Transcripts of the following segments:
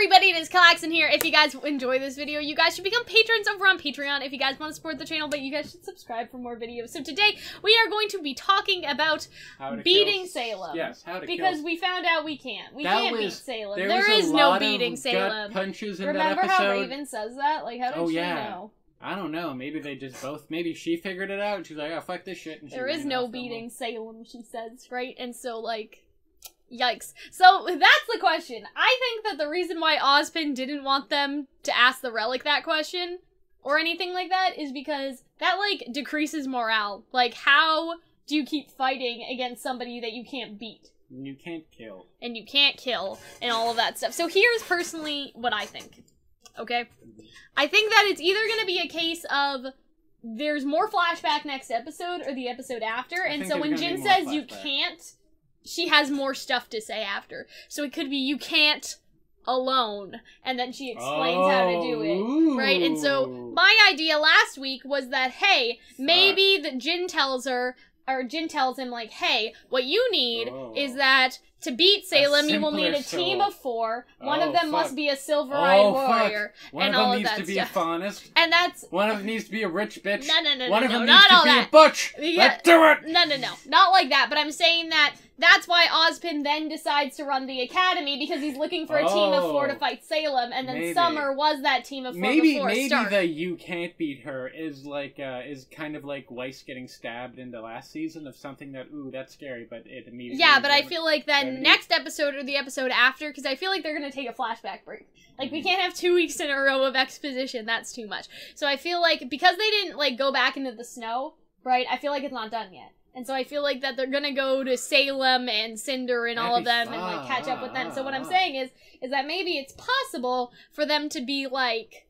everybody, it is Calxiyn here. If you guys enjoy this video, you guys should become patrons over on Patreon if you guys want to support the channel, but you guys should subscribe for more videos. So today, we are going to be talking about beating Salem. Yes, how to because kill. we found out we can't. We can't beat Salem. There is no beating Salem. Punches in Remember that episode? how Raven says that? Like, how did she know? I don't know. Maybe they just both... Maybe she figured it out and she's like, oh, fuck this shit. And there is no beating Salem, she says, right? And so, like... Yikes. So, that's the question. I think that the reason why Ozpin didn't want them to ask the Relic that question, or anything like that, is because that, like, decreases morale. Like, how do you keep fighting against somebody that you can't beat? And you can't kill. And you can't kill, and all of that stuff. So here's personally what I think. Okay? I think that it's either gonna be a case of there's more flashback next episode, or the episode after, and so when Jin says you can't, she has more stuff to say after. So it could be, you can't alone. And then she explains how to do it. Right? And so, my idea last week was that, hey, maybe that Jin tells her, or Jin tells him, like, hey, what you need is that to beat Salem, you will need a team of 4. One of them must be a silver-eyed warrior. One of them needs to be a faunist. And that's... One of them needs to be a rich bitch. No, One of them needs to be a butch. Let's do it! No. Not like that, but I'm saying that that's why Ozpin then decides to run the academy, because he's looking for a team of 4 to fight Salem, and then Summer was that team of 4 before Stark. Maybe the you can't beat her is like, is kind of like Weiss getting stabbed in the last season of something that, ooh, that's scary, but it immediately... Yeah, but I feel like then next episode or the episode after, because I feel like they're going to take a flashback break. Like, we can't have 2 weeks in a row of exposition, that's too much. So I feel like, because they didn't, like, go back into the snow, right, I feel like it's not done yet. And so I feel like that they're gonna go to Salem and Cinder and all of them and, like, catch up with them. So what I'm saying is that maybe it's possible for them to be like,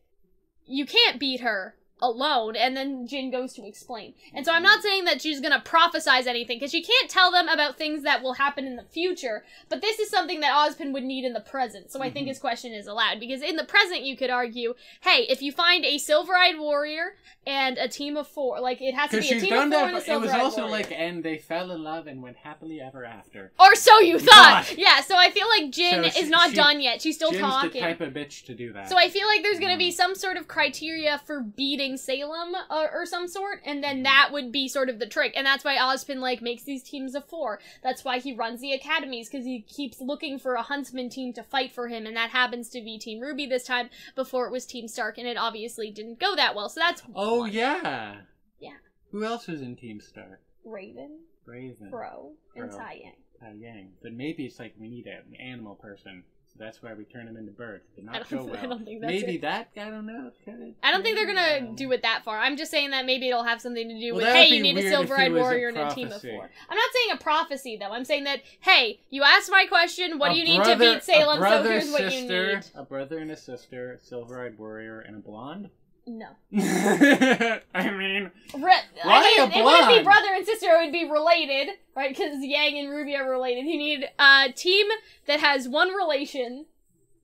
you can't beat her alone, and then Jin goes to explain. And so I'm not saying that she's gonna prophesize anything, because she can't tell them about things that will happen in the future, but this is something that Ozpin would need in the present, so I think his question is allowed, because in the present you could argue, hey, if you find a silver-eyed warrior and a team of 4, like, it has to be a team of 4 and a silver-eyed warrior. It was also like, and they fell in love and went happily ever after. Or so you thought! God. Yeah, so I feel like Jin is not done yet, she's still talking. Jin's the type of bitch to do that. So I feel like there's gonna be some sort of criteria for beating Salem or some sort, and then that would be sort of the trick, and that's why Ozpin, like, makes these teams of 4. That's why he runs the academies, because he keeps looking for a huntsman team to fight for him, and that happens to be Team RWBY this time. Before it was Team Stark, and it obviously didn't go that well, so that's one. Yeah. Who else was in Team Stark? Raven, Crow, and Tai Yang. But maybe it's like we need an animal person. So that's why we turn them into birds. Did not I don't think that's maybe it. that? I don't know. I don't think they're gonna do it that far. I'm just saying that maybe it'll have something to do with, hey, you need a silver-eyed warrior and a team of 4. I'm not saying a prophecy, though. I'm saying that, hey, you asked my question, what do you need to beat Salem, so here's what you need. A brother and a sister, a silver-eyed warrior, and a blonde? No. I mean, why a blonde? It wouldn't be brother and sister, it would be related, right? Because Yang and RWBY are related. You need a team that has 1 relation,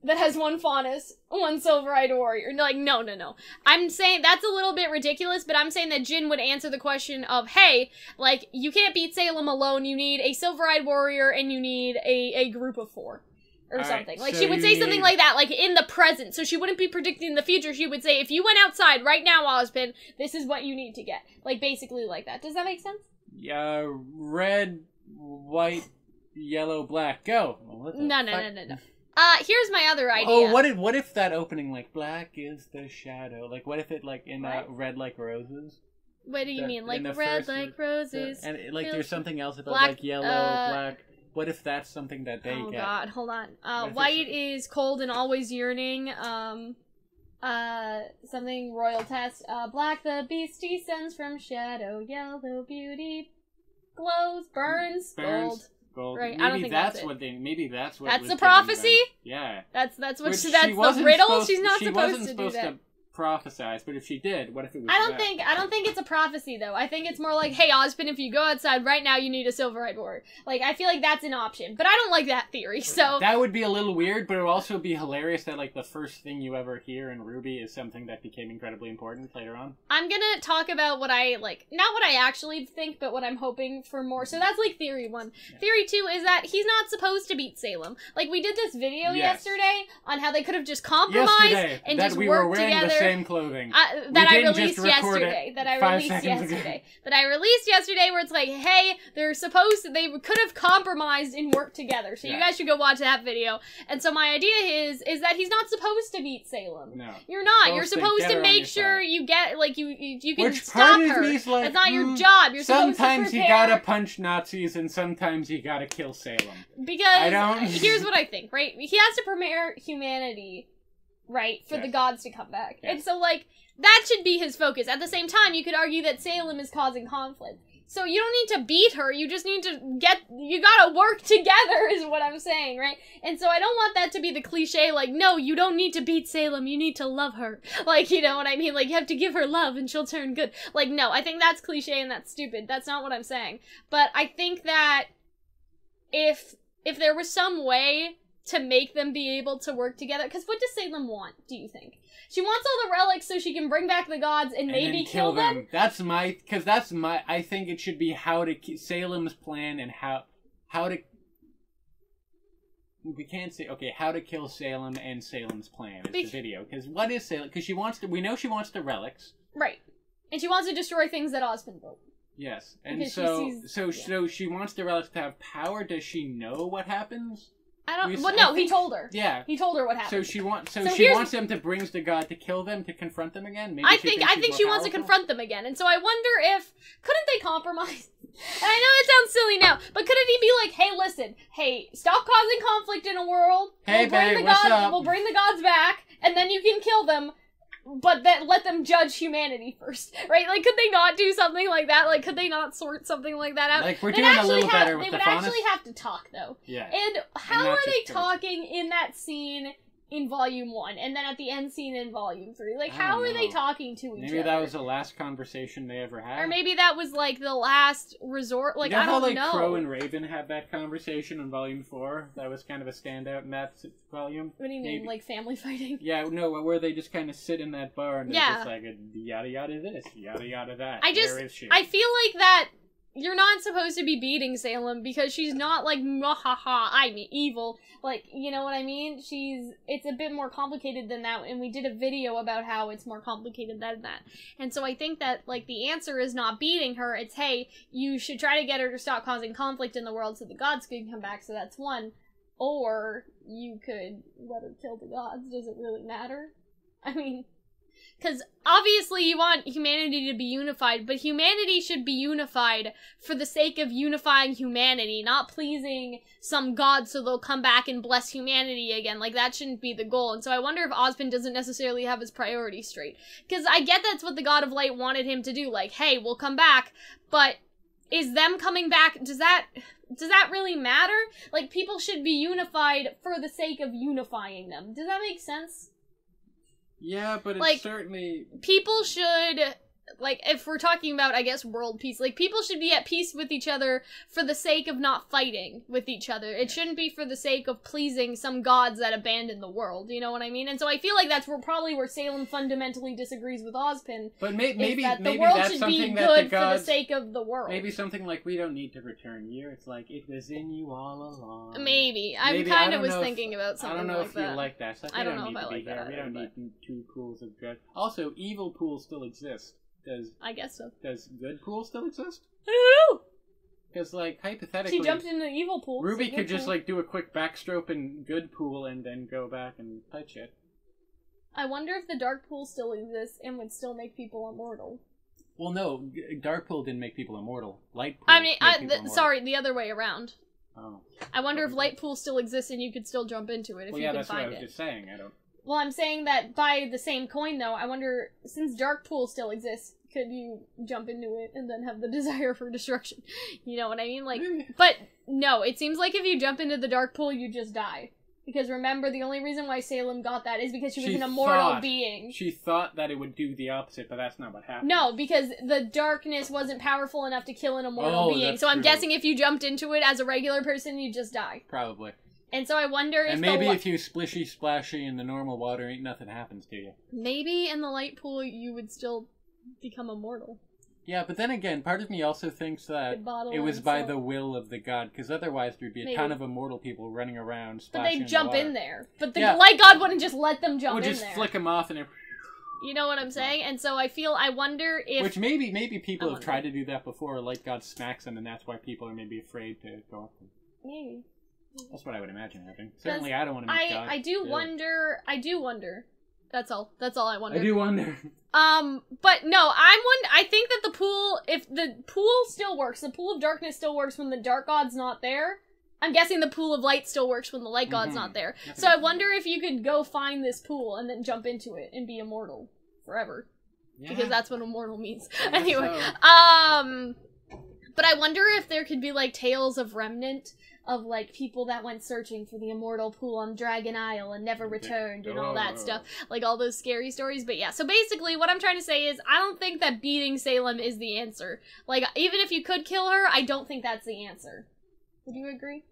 that has 1 faunus, 1 silver-eyed warrior. Like, no. I'm saying that's a little bit ridiculous, but I'm saying that Jin would answer the question of, hey, like, you can't beat Salem alone, you need a silver-eyed warrior, and you need a group of 4. Or something. Like, so she would say something like that, like, in the present. So she wouldn't be predicting the future. She would say, if you went outside right now, Ozpin, this is what you need to get. Like, basically like that. Does that make sense? Yeah, red, white, yellow, black. Go! No. Here's my other idea. Oh, what if that opening, like, black is the shadow? Like, what if it, like, in red like roses? What do you mean? Like, red like roses? And, like, there's something else about, like, yellow, black... What if that's something that they get? Oh god, hold on. White is cold and always yearning. Something royal test. Black the beast descends from shadow. Yellow beauty glows, burns. Gold. Right. Maybe I don't think that's what they. Maybe that's what. That's the prophecy. Yeah. That's the riddle. She's not supposed to do that. prophesize, but if she did, what if it was I don't think it's a prophecy though. I think it's more like, hey Ozpin, if you go outside right now, you need a silver-eyed warrior. Like, I feel like that's an option, but I don't like that theory. So that would be a little weird, but it would also be hilarious that like the first thing you ever hear in RWBY is something that became incredibly important later on. I'm gonna talk about what I like, not what I actually think, but what I'm hoping for more. So that's like theory 1. Yeah. Theory 2 is that he's not supposed to beat Salem. Like, we did this video yesterday on how they could have just compromised and just worked together. Same clothing that I released yesterday. That I released yesterday, where it's like, hey, they could have compromised and worked together. So you guys should go watch that video. And so my idea is that he's not supposed to beat Salem. No, you're not. You're supposed to make sure you get like you can stop her. Like, that's not your job. You're supposed to prepare. Sometimes you gotta punch Nazis, and sometimes you gotta kill Salem. Because here's what I think. Right, he has to prepare humanity. Right, for the gods to come back. Yes. And so, like, that should be his focus. At the same time, you could argue that Salem is causing conflict. So you don't need to beat her, you just need to you gotta work together, is what I'm saying, right? And so I don't want that to be the cliche, like, no, you don't need to beat Salem, you need to love her. Like, you know what I mean? Like, you have to give her love and she'll turn good. Like, no, I think that's cliche and that's stupid. That's not what I'm saying. But I think that if there was some way to make them be able to work together. Because what does Salem want, do you think? She wants all the relics so she can bring back the gods and maybe kill them? I think it should be Salem's plan and how to... We can't say, okay, how to kill Salem and Salem's plan is the video. Because what is Salem? Because we know she wants the relics. Right. And she wants to destroy things that Ozpin built. Yes. And so she wants the relics to have power. Does she know what happens? He told her. Yeah. He told her what happened. So she wants them to bring the god to kill them, to confront them again? Maybe I think she wants to confront them again. And so I wonder if, couldn't they compromise? And I know it sounds silly now, but couldn't he be like, hey, listen, hey, stop causing conflict in a world. Hey, we'll bring the gods back, and then you can kill them. But then let them judge humanity first, right? Like, could they not do something like that? Like, could they not sort something like that out? Like, we're doing a little better with the They would actually have to talk, though. Yeah. And how are they talking in that scene in Volume 1, and then at the end scene in Volume 3? Like, how are they talking to each other? Maybe that was the last conversation they ever had. Or maybe that was, like, the last resort. Like, I don't know. How, Crow and Raven had that conversation in Volume 4? That was kind of a standout in that volume. What do you mean, like family fighting? Yeah, no, where they just kind of sit in that bar and they're just like, yada yada this, yada yada that. I feel like that you're not supposed to be beating Salem because she's not like, I'm evil. Like, you know what I mean? It's a bit more complicated than that, and we did a video about how it's more complicated than that. And so I think that, like, the answer is not beating her, it's, hey, you should try to get her to stop causing conflict in the world so the gods can come back, so that's one. Or you could let her kill the gods. Does it really matter? I mean, because obviously you want humanity to be unified, but humanity should be unified for the sake of unifying humanity, not pleasing some god so they'll come back and bless humanity again. Like, that shouldn't be the goal. And so I wonder if Ozpin doesn't necessarily have his priorities straight. Because I get that's what the God of Light wanted him to do. Like, hey, we'll come back, but is them coming back, does that really matter? Like, people should be unified for the sake of unifying them. Does that make sense? Yeah, but it's like, certainly... People should... Like, if we're talking about, I guess, world peace, like, people should be at peace with each other for the sake of not fighting with each other. It shouldn't be for the sake of pleasing some gods that abandon the world, you know what I mean? And so I feel like that's probably where Salem fundamentally disagrees with Ozpin. But maybe the world should be good for the sake of the world. Maybe something like, we don't need to return you. It's like, it was in you all along. Maybe. I kind of was thinking about something like that. I don't know if you like that. It's like, I don't know if I like that. We don't need two pools of good. Also, evil pools still exist. I guess so. Does good pool still exist? I don't know. Because, like, hypothetically... She jumped into the evil pool. RWBY could just, like, do a quick backstroke in good pool and then go back and touch it. I wonder if the dark pool still exists and would still make people immortal. Well, no. Dark pool didn't make people immortal. Light pool sorry, the other way around. Oh. I wonder if light pool still exists and you could still jump into it if you could find it. Well, yeah, that's what I was just saying. I don't... Well, I'm saying that by the same coin, though, I wonder, since dark pool still exists, could you jump into it and then have the desire for destruction? You know what I mean? Like, but no, it seems like if you jump into the dark pool, you just die. Because remember, the only reason why Salem got that is because she was an immortal being. She thought that it would do the opposite, but that's not what happened. No, because the darkness wasn't powerful enough to kill an immortal being. So I'm guessing if you jumped into it as a regular person, you'd just die. Probably. And so I wonder if... And maybe if you splishy splashy in the normal water, ain't nothing happens to you. Maybe in the light pool, you would still become immortal. Yeah, but then again, part of me also thinks that it was by the will of the god, because otherwise there'd be a ton of immortal people running around, splashing. But they'd jump in there. But the yeah. light god wouldn't just let them jump in there. Would just flick them off and it... You know what I'm saying? And so I wonder if... Which maybe people have tried to do that before, a light god smacks them, and that's why people are maybe afraid to go up them. Maybe. That's what I would imagine happening. Certainly I don't want to meet God. I do wonder. That's all I wonder. I do wonder. But no, I think that the pool, if the pool still works, the pool of darkness still works when the dark god's not there. I'm guessing the pool of light still works when the light god's not there. So I wonder if you could go find this pool and then jump into it and be immortal forever. Yeah. Because that's what immortal means. Anyway, but I wonder if there could be like tales of remnant of like people that went searching for the immortal pool on Dragon Isle and never returned and all that stuff. Like all those scary stories. But yeah, so basically what I'm trying to say is I don't think that beating Salem is the answer. Like even if you could kill her, I don't think that's the answer. Would you agree?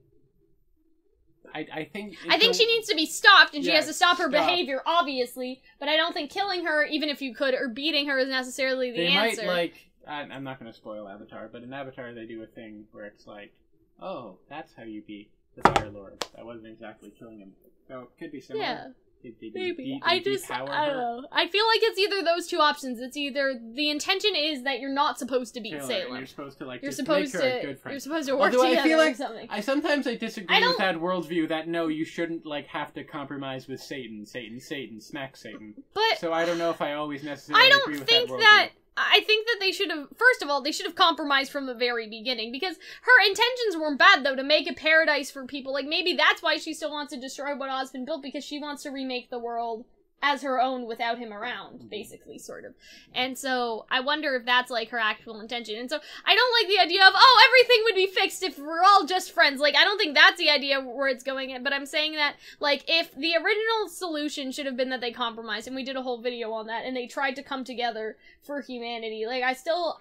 I think she needs to be stopped and she has to stop her behavior, obviously. But I don't think killing her, even if you could, or beating her is necessarily the answer. They might I'm not going to spoil Avatar, but in Avatar they do a thing where it's like, oh, that's how you beat the Fire Lord. That wasn't exactly killing him. So it could be similar. Yeah. Maybe. I don't know. I feel like it's either those two options. It's either the intention is that you're not supposed to beat Salem. You're supposed to like you're just supposed make her a good friend. You're supposed to work together I feel like or something. I sometimes disagree with that worldview that no, you shouldn't like have to compromise with Satan, smack Satan. But so I don't know if I always necessarily agree with that worldview. I think that they should have, first of all, they should have compromised from the very beginning, because her intentions weren't bad, though, to make a paradise for people. Like, maybe that's why she still wants to destroy what Ozpin built, because she wants to remake the world as her own without him around, basically, sort of. And so, I wonder if that's, like, her actual intention. And so, I don't like the idea of, oh, everything would be fixed if we're all just friends. Like, I don't think that's the idea where it's going at, but I'm saying that, like, if the original solution should have been that they compromised, and we did a whole video on that, and they tried to come together for humanity, like, I still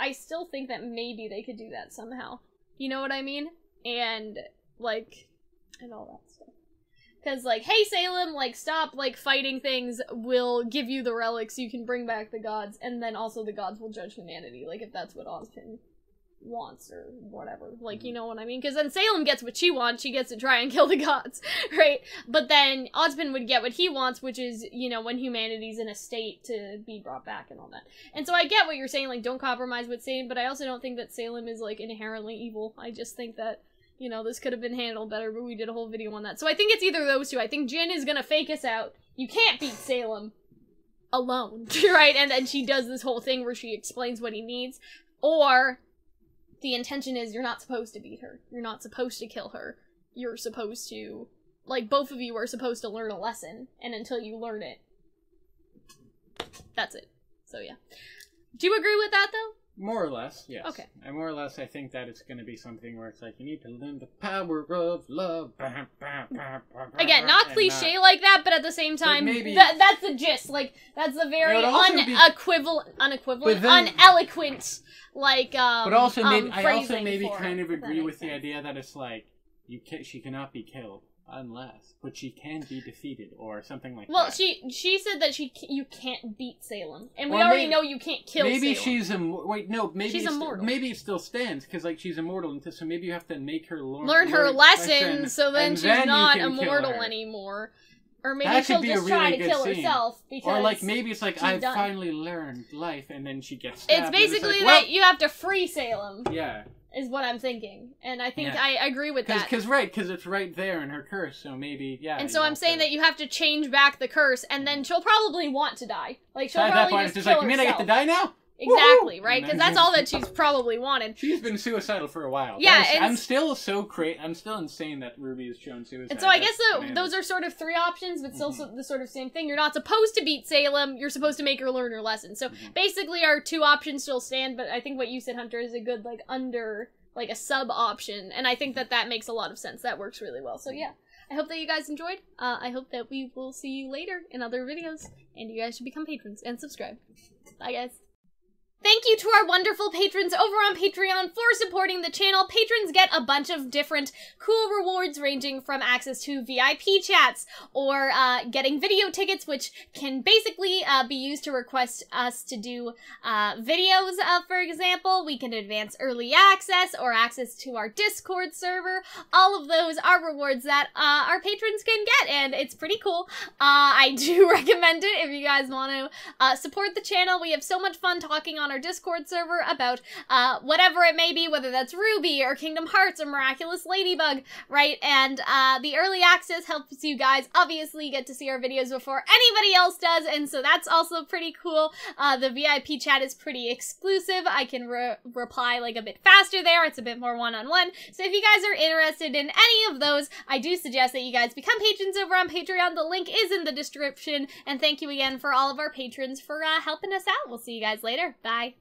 think that maybe they could do that somehow. You know what I mean? And, like, and all that stuff. Because, like, hey, Salem, like, stop, like, fighting things, we'll give you the relics, you can bring back the gods, and then also the gods will judge humanity, like, if that's what Ozpin wants, or whatever. Like, you know what I mean? Because then Salem gets what she wants, she gets to try and kill the gods, right? But then Ozpin would get what he wants, which is, you know, when humanity's in a state to be brought back and all that. And so I get what you're saying, like, don't compromise with Satan, but I also don't think that Salem is, like, inherently evil. I just think that, you know, this could have been handled better, but we did a whole video on that. So I think it's either those two. I think Jin is gonna fake us out. You can't beat Salem alone, right? And then she does this whole thing where she explains what he needs. Or the intention is you're not supposed to beat her. You're not supposed to kill her. You're supposed to, like, both of you are supposed to learn a lesson. And until you learn it, that's it. So yeah. Do you agree with that, though? More or less, yes. Okay. And more or less, I think that it's going to be something where it's like, you need to learn the power of love. Again, not cliche like that, but at the same time, that's the gist. Like, that's the very uneloquent, like, but also, I also maybe for kind of agree with the sense. idea that it's like, she cannot be killed. Unless, but she can be defeated, or something like that. Well, she said that you can't beat Salem, and we already know you can't kill Salem. Maybe she's maybe she's immortal. Maybe it still stands because like she's immortal, so maybe you have to make her learn her lesson, so then she's not immortal anymore. Or maybe she'll just try to kill herself because. Or like maybe it's like I've finally learned life, and then she gets stabbed. It's basically that you have to free Salem. Yeah. Is what I'm thinking, and I think I agree with that. Because it's right there in her curse, so maybe, yeah. And so I'm saying that you have to change back the curse, and then she'll probably want to die. Like, she'll at probably that point, just it's kill like, you mean I get to die now? Exactly, right? Because that's all that she's probably wanted. She's been suicidal for a while. Yeah, I'm still insane that RWBY has shown suicide. And so I guess those are sort of three options, but still the sort of same thing. You're not supposed to beat Salem, you're supposed to make her learn her lesson. So basically our two options still stand, but I think what you said, Hunter, is a good, like, a sub option, and I think that makes a lot of sense. That works really well. So yeah, I hope that you guys enjoyed. I hope that we will see you later in other videos, and you guys should become patrons and subscribe. Bye, guys. Thank you to our wonderful patrons over on Patreon for supporting the channel. Patrons get a bunch of different cool rewards ranging from access to VIP chats or getting video tickets, which can basically be used to request us to do videos, for example. We can advance early access or access to our Discord server. All of those are rewards that our patrons can get, and it's pretty cool. I do recommend it if you guys want to support the channel. We have so much fun talking on our Discord server about whatever it may be, whether that's RWBY or Kingdom Hearts or Miraculous Ladybug, right? And the early access helps you guys obviously get to see our videos before anybody else does, and so that's also pretty cool. The VIP chat is pretty exclusive. I can reply like a bit faster there. It's a bit more one-on-one. So if you guys are interested in any of those, I do suggest that you guys become patrons over on Patreon. The link is in the description, and thank you again for all of our patrons for helping us out. We'll see you guys later. Bye.